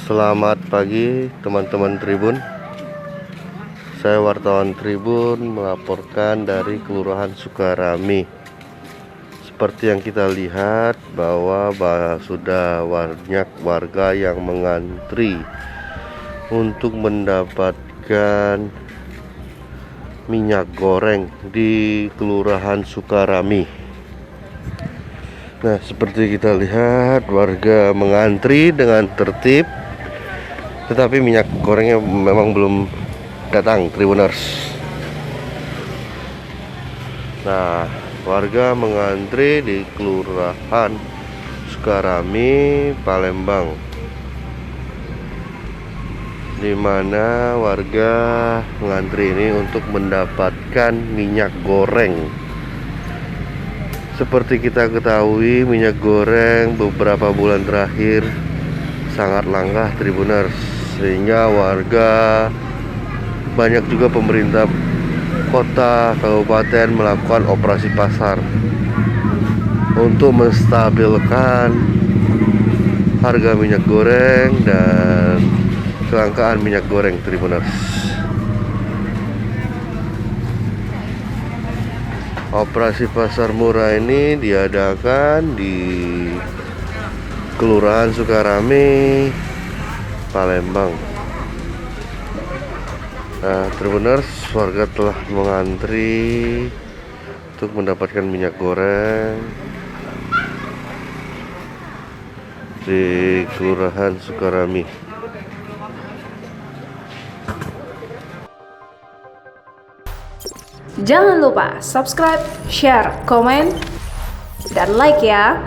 Selamat pagi teman-teman Tribun. Saya wartawan Tribun melaporkan dari Kelurahan Sukarami. Seperti yang kita lihat bahwa sudah banyak warga yang mengantri untuk mendapatkan minyak goreng di Kelurahan Sukarami. Nah, seperti kita lihat warga mengantri dengan tertib, tetapi minyak gorengnya memang belum datang, Tribuners. Nah, warga mengantri di Kelurahan Sukarami, Palembang, di mana warga mengantri ini untuk mendapatkan minyak goreng. Seperti kita ketahui, minyak goreng beberapa bulan terakhir sangat langka, Tribuners, sehingga warga, banyak juga pemerintah kota, kabupaten melakukan operasi pasar untuk menstabilkan harga minyak goreng dan kelangkaan minyak goreng, Tribuners. Operasi pasar murah ini diadakan di Kelurahan Sukarami, Palembang. Nah, Tribuners, warga telah mengantri untuk mendapatkan minyak goreng di Kelurahan Sukarami. Jangan lupa subscribe, share, komen, dan like ya.